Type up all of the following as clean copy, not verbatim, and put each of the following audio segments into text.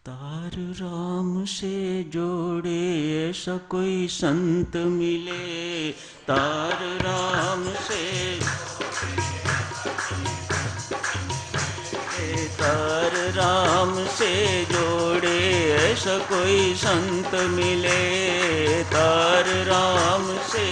तार राम से जोड़े ऐसा कोई संत मिले, तार राम से, तार राम से जोड़े ऐसा कोई संत मिले, तार राम से,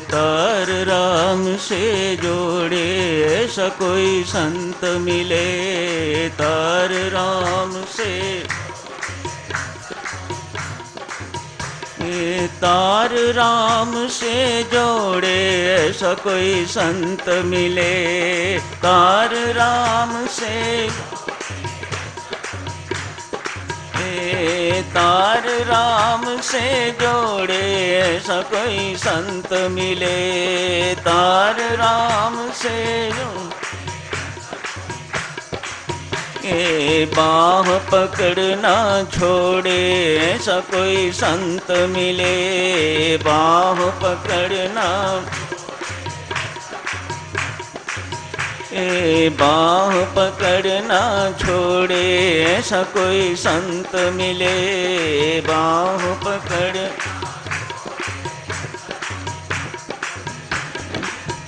तार राम से जोड़े ऐसा कोई संत मिले, तार राम से, तार राम से जोड़े ऐसा कोई संत मिले, तार राम से, तार राम से जोड़े ऐसा कोई संत मिले, तार राम से बाह पकड़ना छोड़े ऐसा कोई संत मिले, बाह पकड़ना, बाह पकड़ना छोड़े ऐसा कोई संत मिले, बाह पकड़,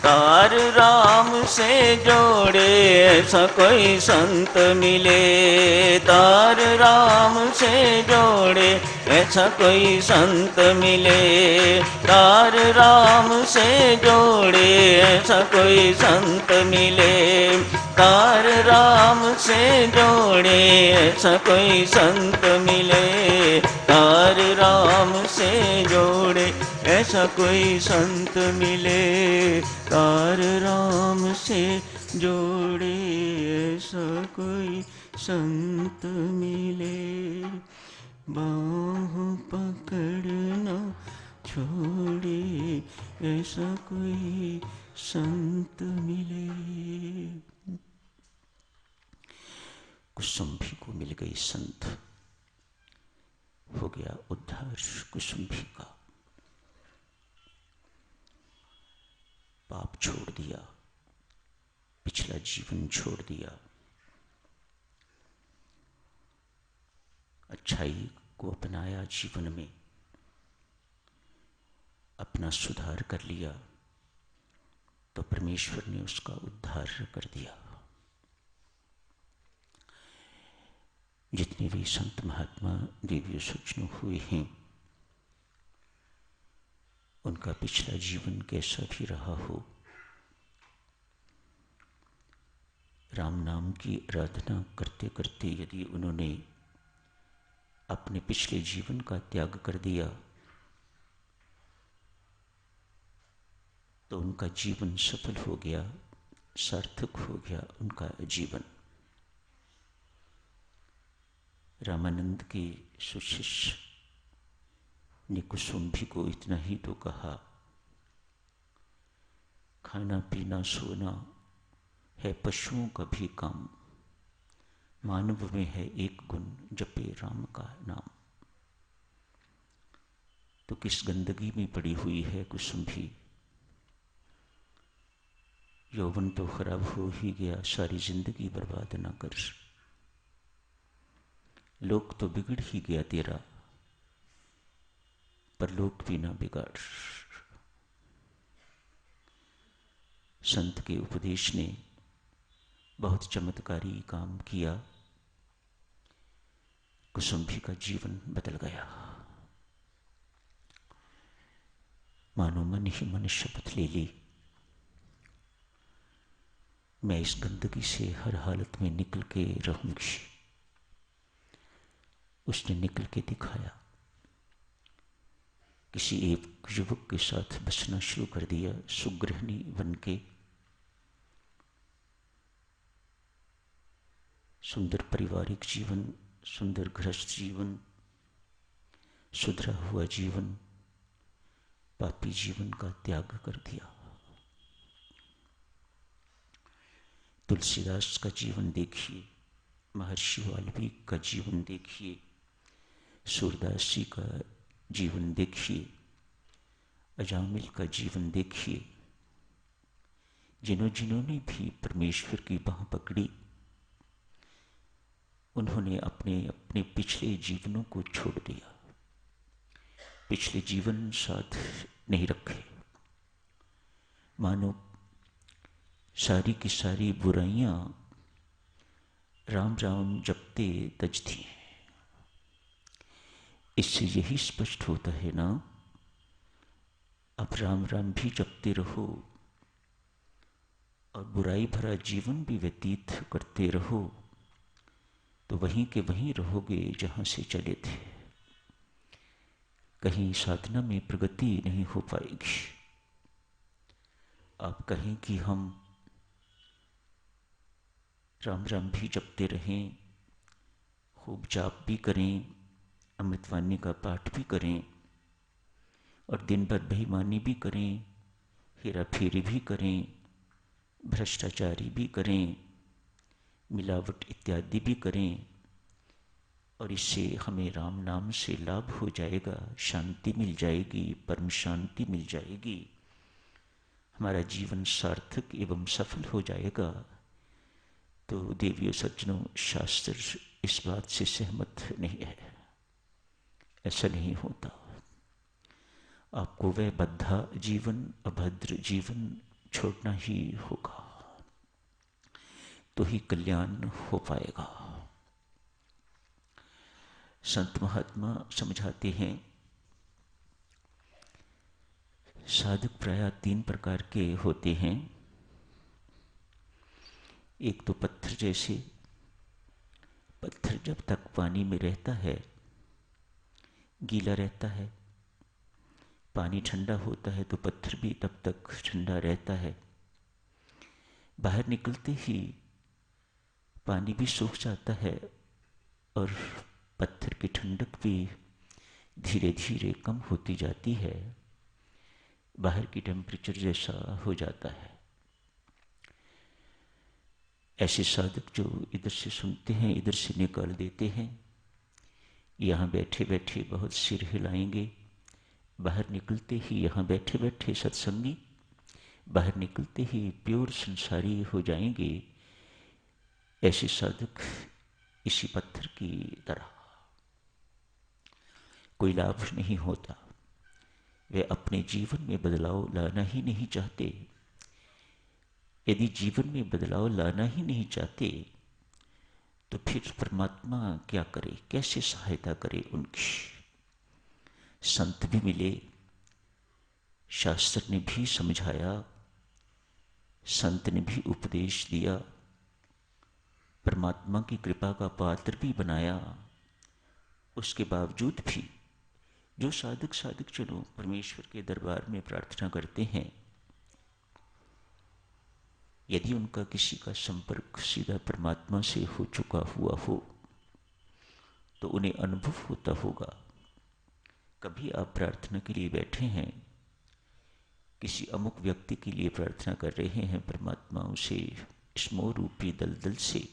तार राम से जोड़े ऐसा कोई संत मिले, तार राम से जोड़े ऐसा कोई संत मिले, तार राम से जोड़े ऐसा कोई संत मिले, तार राम से जोड़े ऐसा कोई संत मिले, तार राम से जोड़े ऐसा कोई संत मिले, तार राम से जोड़े ऐसा कोई संत मिले, बाह पकड़ना छोड़े ऐसा कोई संत मिले। कुसुम्भी को मिल गई संत, हो गया उद्धार कुसुम्भी का। पाप छोड़ दिया, पिछला जीवन छोड़ दिया, अच्छाई को अपनाया, जीवन में अपना सुधार कर लिया, तो परमेश्वर ने उसका उद्धार कर दिया। जितने भी संत महात्मा दिव्य सज्जन हुए हैं, उनका पिछला जीवन कैसा भी रहा हो, राम नाम की आराधना करते करते यदि उन्होंने अपने पिछले जीवन का त्याग कर दिया, तो उनका जीवन सफल हो गया, सार्थक हो गया उनका जीवन। रामानंद के सुशिष्य ने कुसुम्भी को इतना ही तो कहा, खाना पीना सोना है पशुओं का भी काम, मानव में है एक गुण, जपे राम का नाम। तो किस गंदगी में पड़ी हुई है कुसुम्भी, यौवन तो खराब हो ही गया, सारी जिंदगी बर्बाद ना कर, लोक तो बिगड़ ही गया तेरा, पर लोक भी ना बिगाड़। संत के उपदेश ने बहुत चमत्कारी काम किया, कुसुम्भी का जीवन बदल गया। मानो मन ही मन शपथ ले ली, मैं इस गंदगी से हर हालत में निकल के रहूंगी। उसने निकल के दिखाया, किसी एक युवक के साथ बसना शुरू कर दिया, सुगृहिणी बन के। सुंदर पारिवारिक जीवन, सुंदर गृहस्थ जीवन, सुधरा हुआ जीवन, पापी जीवन का त्याग कर दिया। तुलसीदास का जीवन देखिए, महर्षि वाल्मीकि का जीवन देखिए, सूरदास जी का जीवन देखिए, अजामिल का जीवन देखिए, जिन्होंने भी परमेश्वर की बाह पकड़ी, उन्होंने अपने अपने पिछले जीवनों को छोड़ दिया, पिछले जीवन साथ नहीं रखे। मानो सारी की सारी बुराइयां राम राम जपते तजती हैं। इससे यही स्पष्ट होता है ना, अब राम राम भी जपते रहो और बुराई भरा जीवन भी व्यतीत करते रहो, तो वहीं के वहीं रहोगे जहां से चले थे। कहीं साधना में प्रगति नहीं हो पाएगी। आप कहें कि हम राम राम भी जपते रहें, खूब जाप भी करें, अमृतवाणी का पाठ भी करें और दिन भर बेईमानी भी करें, हेरा फेरी भी करें, भ्रष्टाचारी भी करें, मिलावट इत्यादि भी करें, और इससे हमें राम नाम से लाभ हो जाएगा, शांति मिल जाएगी, परम शांति मिल जाएगी, हमारा जीवन सार्थक एवं सफल हो जाएगा, तो देवियों सज्जनों, शास्त्र इस बात से सहमत नहीं है। ऐसा नहीं होता। आपको वह बद्धा जीवन, अभद्र जीवन छोड़ना ही होगा, तो ही कल्याण हो पाएगा। संत महात्मा समझाते हैं, साधक प्रायः 3 प्रकार के होते हैं। एक तो पत्थर जैसे, पत्थर जब तक पानी में रहता है गीला रहता है, पानी ठंडा होता है तो पत्थर भी तब तक ठंडा रहता है। बाहर निकलते ही पानी भी सूख जाता है और पत्थर की ठंडक भी धीरे धीरे कम होती जाती है, बाहर की टेम्परेचर जैसा हो जाता है। ऐसे साधक जो इधर से सुनते हैं इधर से निकाल देते हैं, यहाँ बैठे बैठे बहुत सिर हिलाएंगे, बाहर निकलते ही यहाँ बैठे बैठे सत्संगी, बाहर निकलते ही प्योर संसारी हो जाएंगे। ऐसे साधक इसी पत्थर की तरह, कोई लाभ नहीं होता। वे अपने जीवन में बदलाव लाना ही नहीं चाहते। यदि जीवन में बदलाव लाना ही नहीं चाहते तो फिर परमात्मा क्या करे, कैसे सहायता करे उनकी। संत भी मिले, शास्त्र ने भी समझाया, संत ने भी उपदेश दिया, परमात्मा की कृपा का पात्र भी बनाया, उसके बावजूद भी जो साधक चलो परमेश्वर के दरबार में प्रार्थना करते हैं, यदि उनका किसी का संपर्क सीधा परमात्मा से हो चुका हुआ हो तो उन्हें अनुभव होता होगा। कभी आप प्रार्थना के लिए बैठे हैं, किसी अमुक व्यक्ति के लिए प्रार्थना कर रहे हैं, परमात्मा उसे इस मोह रूपी दलदल से,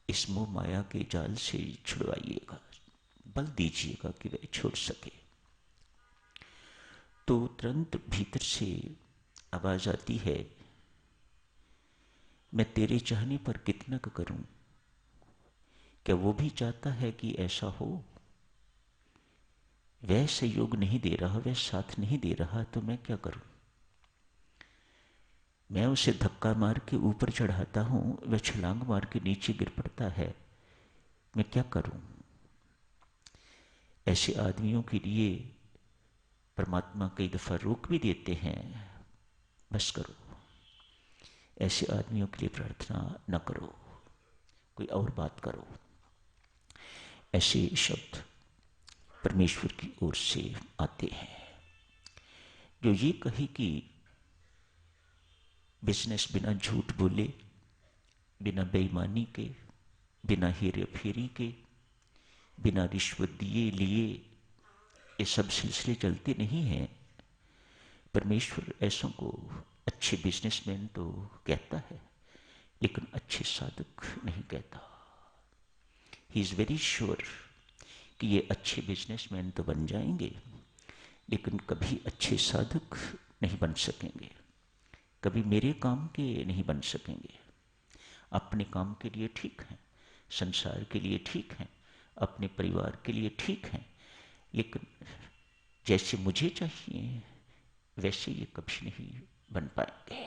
इस मोह माया के जाल से छुड़वाइएगा, बल दीजिएगा कि वह छोड़ सके। तो तुरंत भीतर से आवाज आती है, मैं तेरे चाहने पर कितना करूं। क्या वो भी चाहता है कि ऐसा हो? वह सहयोग नहीं दे रहा, वह साथ नहीं दे रहा, तो मैं क्या करूं? मैं उसे धक्का मार के ऊपर चढ़ाता हूं, वह छलांग मार के नीचे गिर पड़ता है, मैं क्या करूं? ऐसे आदमियों के लिए परमात्मा कई दफा रोक भी देते हैं, बस करो, ऐसे आदमियों के लिए प्रार्थना न करो, कोई और बात करो। ऐसे शब्द परमेश्वर की ओर से आते हैं जो ये कहे कि बिजनेस बिना झूठ बोले, बिना बेईमानी के, बिना हेरे फेरी के, बिना रिश्वत दिए लिए ये सब सिलसिले चलते नहीं हैं। परमेश्वर ऐसों को अच्छे बिजनेसमैन तो कहता है, लेकिन अच्छे साधक नहीं कहता। ही इज वेरी श्योर कि ये अच्छे बिजनेसमैन तो बन जाएंगे, लेकिन कभी अच्छे साधक नहीं बन सकेंगे। कभी मेरे काम के नहीं बन सकेंगे। अपने काम के लिए ठीक हैं, संसार के लिए ठीक हैं, अपने परिवार के लिए ठीक हैं, लेकिन जैसे मुझे चाहिए वैसे ये कभी नहीं बन पाएंगे।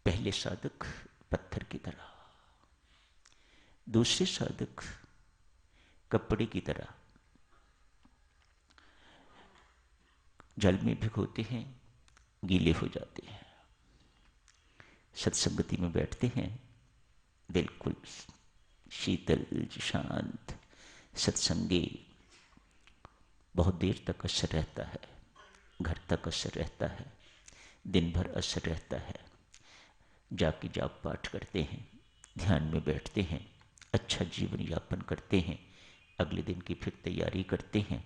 पहले साधक पत्थर की तरह, दूसरे साधक कपड़े की तरह जल में भिगोते हैं, गीले हो जाते हैं। सत्संगति में बैठते हैं, बिल्कुल शीतल शांत सत्संगी, बहुत देर तक असर रहता है, घर तक असर रहता है, दिन भर असर रहता है। जाके जाप पाठ करते हैं, ध्यान में बैठते हैं, अच्छा जीवन यापन करते हैं, अगले दिन की फिर तैयारी करते हैं।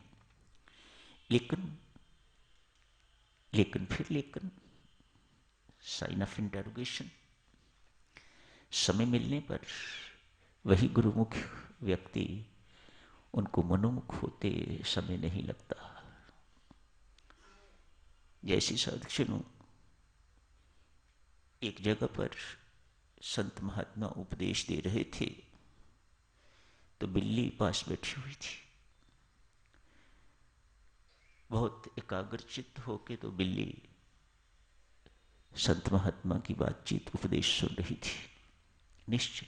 लेकिन साइन ऑफ इंटरोगेशन। समय मिलने पर वही गुरुमुख व्यक्ति उनको मनोमुख होते समय नहीं लगता। जैसी साधुजनों, एक जगह पर संत महात्मा उपदेश दे रहे थे तो बिल्ली पास बैठी हुई थी। बहुत एकाग्रचित्त होके तो बिल्ली संत महात्मा की बातचीत उपदेश सुन रही थी। निश्चय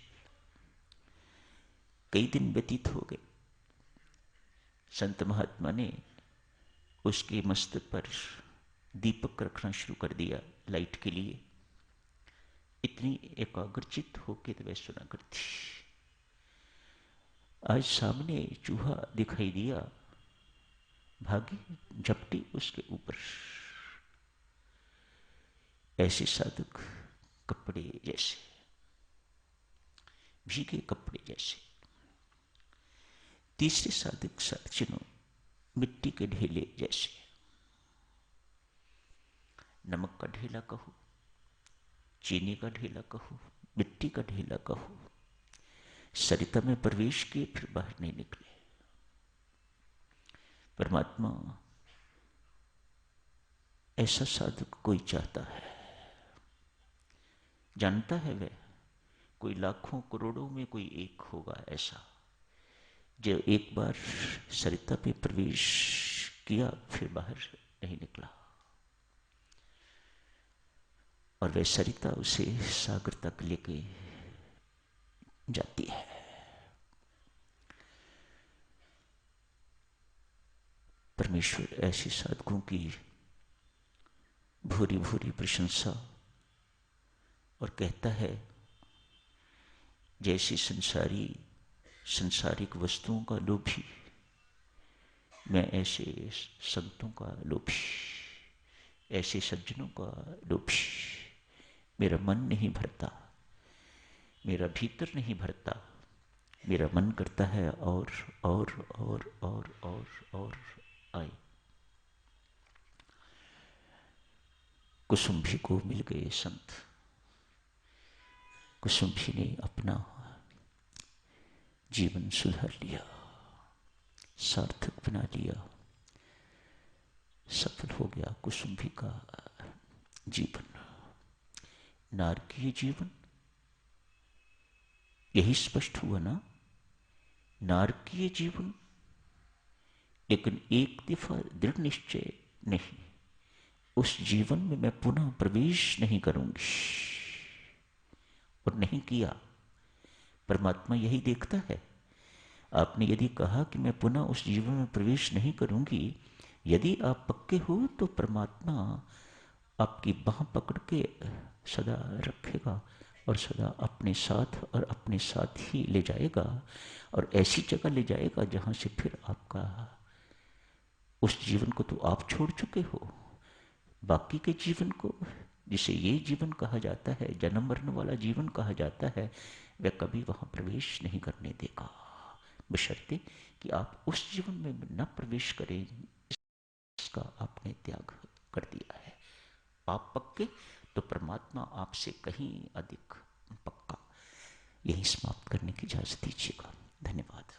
कई दिन व्यतीत हो गए। संत महात्मा ने उसके मस्तक पर दीपक रखना शुरू कर दिया लाइट के लिए। इतनी एकाग्रचित्त होके तो वह सुना करती। आज सामने चूहा दिखाई दिया, भागी, झपटी उसके ऊपर। ऐसे साधक कपड़े जैसे, भीगे कपड़े जैसे। तीसरे साधक साधुजनों मिट्टी के ढेले जैसे। नमक का ढेला कहो, चीनी का ढेला कहो, मिट्टी का ढेला कहो, सरिता में प्रवेश किए फिर बाहर नहीं निकले। परमात्मा ऐसा साधक कोई चाहता है। जानता है वह कोई लाखों करोड़ों में कोई एक होगा ऐसा, जो एक बार सरिता पे प्रवेश किया फिर बाहर नहीं निकला। और वह सरिता उसे सागर तक लेके जाती है। परमेश्वर ऐसे साधकों की भूरी भूरी प्रशंसा और कहता है, जैसे संसारिक वस्तुओं का लोभी, मैं ऐसे संतों का लोभी, ऐसे सज्जनों का लोभी। मेरा मन नहीं भरता, मेरा भीतर नहीं भरता, मेरा मन करता है और और और और और और आए। कुसुम्भी को मिल गए संत। कुसुम्भी ने अपना जीवन सुधार लिया, सार्थक बना लिया, सफल हो गया कुसुम्भी का जीवन। नारकीय जीवन, यही स्पष्ट हुआ ना, नारकीय जीवन। लेकिन एक दफा दृढ़ निश्चय नहीं, उस जीवन में मैं पुनः प्रवेश नहीं करूंगी, और नहीं किया। परमात्मा यही देखता है। आपने यदि कहा कि मैं पुनः उस जीवन में प्रवेश नहीं करूंगी, यदि आप पक्के हो तो परमात्मा आपकी बाह पकड़ के सदा रखेगा और सदा अपने साथ और अपने साथ ही ले जाएगा, और ऐसी जगह ले जाएगा जहां से फिर आपका उस जीवन को तो आप छोड़ चुके हो, बाकी के जीवन को, जिसे ये जीवन कहा जाता है, जन्म मरण वाला जीवन कहा जाता है, वह कभी वहां प्रवेश नहीं करने देगा, बशर्ते कि आप उस जीवन में न प्रवेश करें। इसका आपने त्याग कर दिया है। आप पक्के तो परमात्मा आपसे कहीं अधिक पक्का। यही समाप्त करने की इजाजत दीजिएगा। धन्यवाद।